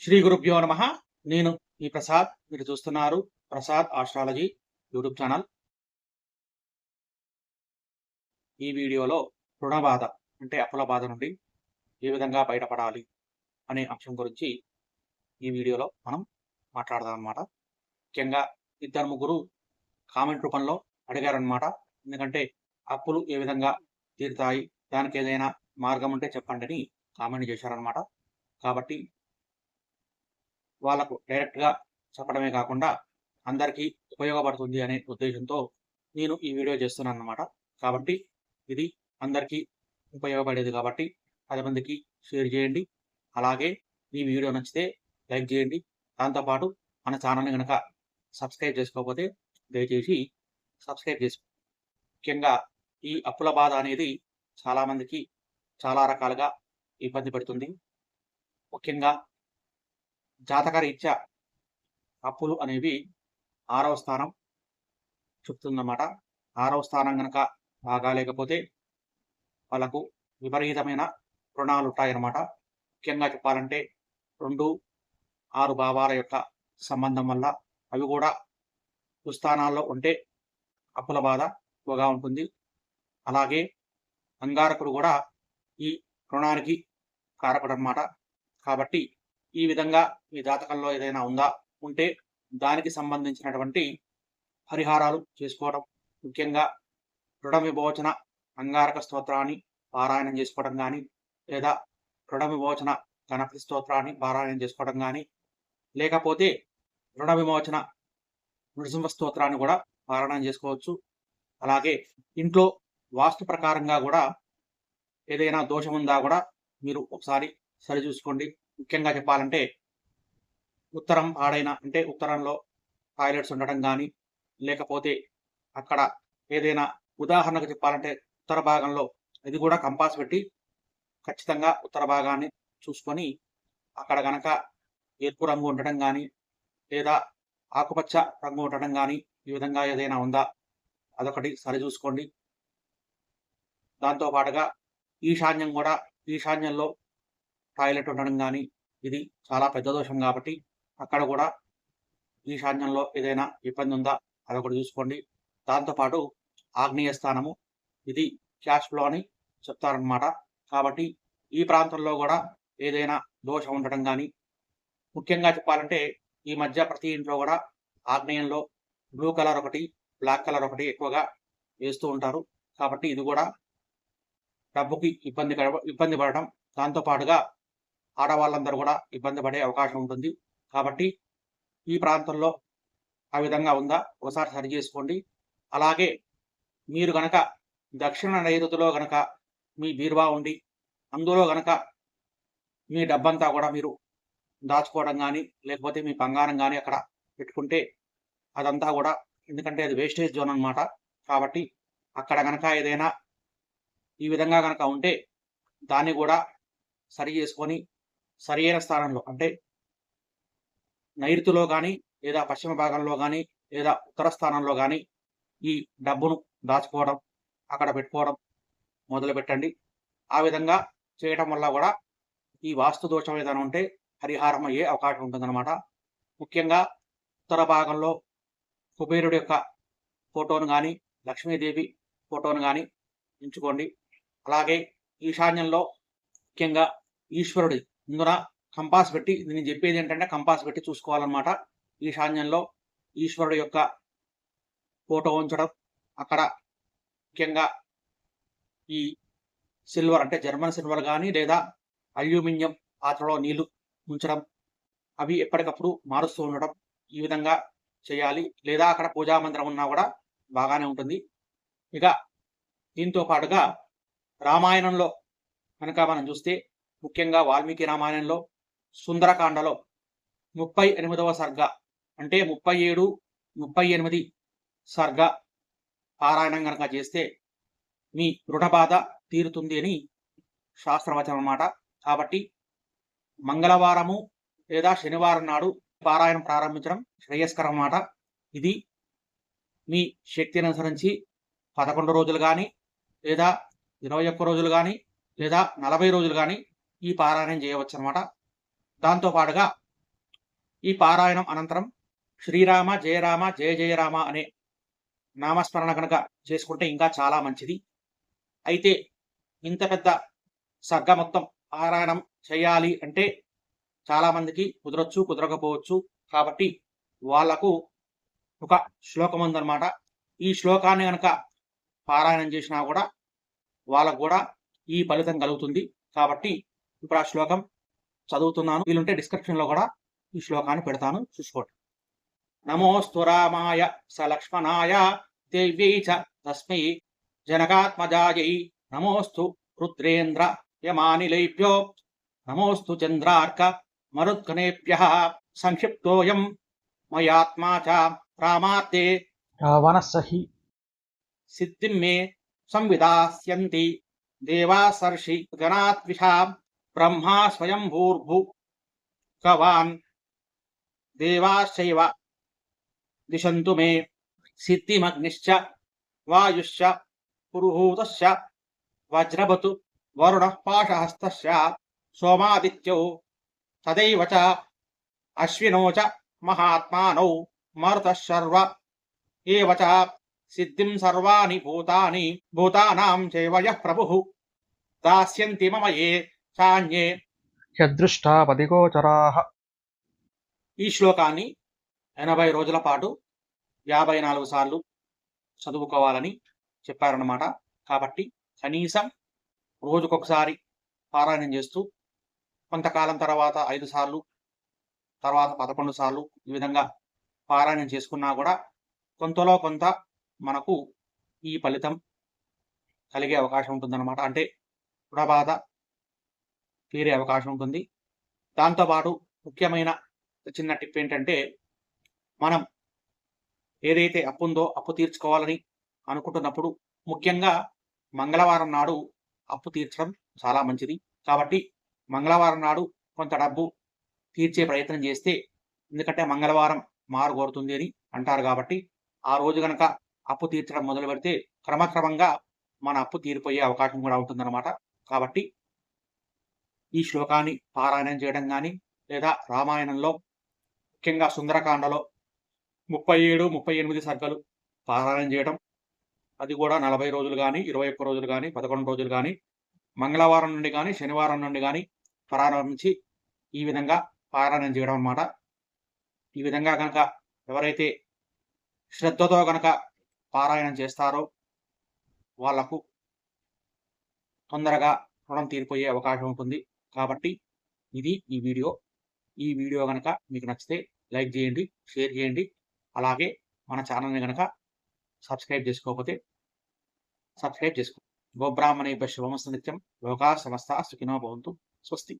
శ్రీ గురుభ్యో నమ. నేను మీ ప్రసాద్. మీరు చూస్తున్నారు ప్రసాద్ ఆస్ట్రాలజీ యూట్యూబ్ ఛానల్. ఈ వీడియోలో రుణ బాధ అంటే అప్పుల బాధ నుండి ఏ విధంగా బయటపడాలి అనే అంశం గురించి ఈ వీడియోలో మనం మాట్లాడదాం అన్నమాట. ముఖ్యంగా ఇద్దరు ముగ్గురు కామెంట్ రూపంలో అడిగారనమాట. ఎందుకంటే అప్పులు ఏ విధంగా తీరుతాయి, దానికి ఏదైనా మార్గం ఉంటే చెప్పండి అని కామెంట్ చేశారనమాట. కాబట్టి వాళ్ళకు డైరెక్ట్గా చెప్పడమే కాకుండా అందరికీ ఉపయోగపడుతుంది అనే ఉద్దేశంతో నేను ఈ వీడియో చేస్తున్నాను అన్నమాట. కాబట్టి ఇది అందరికీ ఉపయోగపడేది కాబట్టి 10 మందికి షేర్ చేయండి. అలాగే ఈ వీడియో నచ్చితే లైక్ చేయండి. దాంతోపాటు మన ఛానల్ని కనుక సబ్స్క్రైబ్ చేసుకోకపోతే దయచేసి సబ్స్క్రైబ్ చేసుకో. ముఖ్యంగా ఈ అప్పుల బాధ అనేది చాలామందికి చాలా రకాలుగా ఇబ్బంది పెడుతుంది. ముఖ్యంగా జాతకరీత్యా అప్పులు అనేవి 6వ స్థానం చెప్తుందన్నమాట. 6వ స్థానం కనుక బాగా లేకపోతే వాళ్ళకు విపరీతమైన రుణాలు ఉంటాయన్నమాట. ముఖ్యంగా చెప్పాలంటే 2, 6 భావాల యొక్క సంబంధం వల్ల అవి కూడా దుస్థానాల్లో ఉంటే అప్పుల బాధ ఎక్కువగా ఉంటుంది. అలాగే అంగారకుడు కూడా ఈ రుణానికి కారకుడు అన్నమాట. కాబట్టి ఈ విధంగా మీ జాతకంలో ఏదైనా ఉంటే దానికి సంబంధించినటువంటి పరిహారాలు చేసుకోవడం, ముఖ్యంగా రుణ విమోచన అంగారక స్తోత్రాన్ని పారాయణం చేసుకోవడం కానీ, లేదా రుణ విమోచన గణపతి స్తోత్రాన్ని పారాయణం చేసుకోవడం కానీ, లేకపోతే రుణ విమోచన నృసింహ స్తోత్రాన్ని కూడా పారాయణం చేసుకోవచ్చు. అలాగే ఇంట్లో వాస్తు ప్రకారంగా కూడా ఏదైనా దోషం ఉందా కూడా మీరు ఒకసారి సరిచూసుకోండి. ముఖ్యంగా చెప్పాలంటే ఉత్తరం పాడైన అంటే ఉత్తరంలో టాయిలెట్స్ ఉండడం కానీ, లేకపోతే అక్కడ ఏదైనా ఉదాహరణకు చెప్పాలంటే ఉత్తర భాగంలో ఇది కూడా కంపాస్ పెట్టి ఖచ్చితంగా ఉత్తర భాగాన్ని చూసుకొని అక్కడ గనక ఎరుపు రంగు ఉండటం కానీ, లేదా ఆకుపచ్చ రంగు ఉండటం కానీ, ఈ విధంగా ఏదైనా ఉందా అదొకటి సరిచూసుకోండి. దాంతోపాటుగా ఈశాన్యంలో టాయిలెట్ ఉండడం కానీ, ఇది చాలా పెద్ద దోషం కాబట్టి అక్కడ కూడా ఈశాన్యంలో ఏదైనా ఇబ్బంది ఉందా అదొకటి చూసుకోండి. దాంతోపాటు ఆగ్నేయ స్థానము ఇది క్యాష్ ఫ్లో అని చెప్తారనమాట. కాబట్టి ఈ ప్రాంతంలో కూడా ఏదైనా దోషం ఉండటం కానీ, ముఖ్యంగా చెప్పాలంటే ఈ మధ్య ప్రతి ఇంట్లో కూడా ఆగ్నేయంలో బ్లూ కలర్ ఒకటి, బ్లాక్ కలర్ ఒకటి ఎక్కువగా వేస్తూ ఉంటారు. కాబట్టి ఇది కూడా డబ్బుకి ఇబ్బంది పడడం, దాంతోపాటుగా ఆడవాళ్ళందరూ కూడా ఇబ్బంది పడే అవకాశం ఉంటుంది. కాబట్టి ఈ ప్రాంతంలో ఆ విధంగా ఉందా ఒకసారి సరి చేసుకోండి. అలాగే మీరు గనక దక్షిణ నైరుతిలో గనక మీ బీరువా ఉండి అందులో గనక మీ డబ్బంతా కూడా మీరు దాచుకోవడం కానీ, లేకపోతే మీ బంగారం కానీ అక్కడ పెట్టుకుంటే అదంతా కూడా, ఎందుకంటే అది వేస్టేజ్ జోన్ అన్నమాట. కాబట్టి అక్కడ గనక ఏదైనా ఈ విధంగా గనక ఉంటే దాన్ని కూడా సరి చేసుకొని సరియైన స్థానంలో అంటే నైరుతిలో కానీ, లేదా పశ్చిమ భాగంలో కానీ, లేదా ఉత్తర స్థానంలో కానీ ఈ డబ్బును దాచుకోవడం, అక్కడ పెట్టుకోవడం మొదలుపెట్టండి. ఆ విధంగా చేయడం వల్ల కూడా ఈ వాస్తు దోషం ఏదైనా ఉంటే పరిహారం అయ్యే అవకాశం ఉంటుందన్నమాట. ముఖ్యంగా ఉత్తర భాగంలో కుబేరుడి యొక్క ఫోటోను కానీ, లక్ష్మీదేవి ఫోటోను కానీ ఉంచుకోండి. అలాగే ఈశాన్యంలో ముఖ్యంగా ఈశ్వరుడి ముందున కంపాస్ పెట్టి, నేను చెప్పేది ఏంటంటే కంపాస్ పెట్టి చూసుకోవాలన్నమాట. ఈశాన్యంలో ఈశ్వరుడు యొక్క ఫోటో ఉంచడం, అక్కడ ముఖ్యంగా ఈ సిల్వర్ అంటే జర్మన్ సిల్వర్ కానీ, లేదా అల్యూమినియం పాత్రలో నీళ్లు ఉంచడం, అవి ఎప్పటికప్పుడు మారుస్తూ ఉండడం, ఈ విధంగా చేయాలి. లేదా అక్కడ పూజా మందిరం ఉన్నా కూడా బాగానే ఉంటుంది. ఇక దీంతో పాటుగా రామాయణంలో కనుక మనం చూస్తే, ముఖ్యంగా వాల్మీకి రామాయణంలో సుందరకాండలో 38వ సర్గ అంటే 37, 38 సర్గ పారాయణం కనుక చేస్తే మీ రుణ బాధ తీరుతుంది అని శాస్త్రవచనం అన్నమాట. కాబట్టి మంగళవారము లేదా శనివారం నాడు పారాయణం ప్రారంభించడం శ్రేయస్కరం అన్నమాట. ఇది మీ శక్తిని అనుసరించి 11 రోజులు కానీ, లేదా 21 రోజులు కానీ, లేదా 40 రోజులు కానీ ఈ పారాయణం చేయవచ్చు అన్నమాట. దాంతో పాటుగా ఈ పారాయణం అనంతరం శ్రీరామ జయ రామ జయ జయ రామ అనే నామస్మరణ కనుక చేసుకుంటే ఇంకా చాలా మంచిది. అయితే ఇంత పెద్ద సర్గ మొత్తం పారాయణం చేయాలి అంటే చాలా మందికి కుదరొచ్చు, కుదరకపోవచ్చు. కాబట్టి వాళ్లకు ఒక శ్లోకం ఉందన్నమాట. ఈ శ్లోకాన్ని గనక పారాయణం చేసినా కూడా వాళ్ళకు కూడా ఈ ఫలితం కలుగుతుంది. కాబట్టి ఇప్పుడు ఆ శ్లోకం చదువుతున్నాను. వీలుంటే డిస్క్రిప్షన్లో కూడా ఈ శ్లోకాన్ని పెడతాను, చూసుకోండి. నమోస్తు రామాయ సలక్ష్మణాయ దేవ్యై చ తస్మై జనకాత్మజాయై నమోస్తు రుద్రేంద్ర యమానిలేభ్యో నమోస్తు చంద్రార్క మరుద్గణేభ్యః సంక్షిప్తోయం మయాత్మా చ రామార్తే రావణస్సహి సిద్ధిం మే సంవిదాస్యంతి దేవాసర్షి గణాత్విషా బ్రహ్మా స్వయంభూర్భువః దేవాశ్చైవ దిశంతు మే సిద్ధిమగ్నిశ్చ వాయుశ్చ పురుహూతశ్చ వజ్రవతు వరుణః పాశహస్తశ్చ సోమాదిత్యౌ తదైవ చ అశ్వినో చ మహాత్మానౌ మరుతః సర్వ ఏవ చ సిద్ధిం సర్వాణి భూతాని భూతానాం చైవ యః ప్రభుః దాస్యంతి మమ ఏ చాన్యే యదృష్టాపదిగోచరాః. ఈ శ్లోకాన్ని 80 రోజుల పాటు 54 సార్లు చదువుకోవాలని చెప్పారన్నమాట. కాబట్టి కనీసం రోజుకొకసారి పారాయణం చేస్తూ కొంతకాలం తర్వాత 5 సార్లు, తర్వాత 11 సార్లు ఈ విధంగా పారాయణం చేసుకున్నా కూడా కొంతలో కొంత మనకు ఈ ఫలితం కలిగే అవకాశం ఉంటుందన్నమాట. అంటే బాధ తీరే అవకాశం ఉంటుంది. దాంతోపాటు ముఖ్యమైన చిన్న టిప్ ఏంటంటే, మనం ఏదైతే అప్పు ఉందో అప్పు తీర్చుకోవాలని అనుకుంటున్నప్పుడు ముఖ్యంగా మంగళవారం నాడు అప్పు తీర్చడం చాలా మంచిది. కాబట్టి మంగళవారం నాడు కొంత డబ్బు తీర్చే ప్రయత్నం చేస్తే, ఎందుకంటే మంగళవారం మారు కోరుతుంది అని అంటారు. కాబట్టి ఆ రోజు కనుక అప్పు తీర్చడం మొదలు పెడితే క్రమక్రమంగా మన అప్పు తీరిపోయే అవకాశం కూడా ఉంటుందన్నమాట. కాబట్టి ఈ శ్లోకాన్ని పారాయణం చేయడం కానీ, లేదా రామాయణంలో ముఖ్యంగా సుందరకాండలో 37, 38 సర్గలు పారాయణం చేయడం, అది కూడా 40 రోజులు కానీ, 21 రోజులు కానీ, 11 రోజులు కానీ, మంగళవారం నుండి కానీ, శనివారం నుండి కానీ ప్రారంభించి ఈ విధంగా పారాయణం చేయడం అన్నమాట. ఈ విధంగా కనుక ఎవరైతే శ్రద్ధతో కనుక పారాయణం చేస్తారో వాళ్లకు తొందరగా రుణం తీరిపోయే అవకాశం ఉంటుంది. కాబట్టి ఇది ఈ వీడియో. ఈ వీడియో కనుక మీకు నచ్చితే లైక్ చేయండి, షేర్ చేయండి. అలాగే మన ఛానల్ని కనుక సబ్స్క్రైబ్ చేసుకోకపోతే సబ్స్క్రైబ్ చేసుకోండి. గోబ్రాహ్మణేభ్యః శుభమస్తు నిత్యం. లోకా సమస్తా సుఖినో భవంతు. స్వస్తి.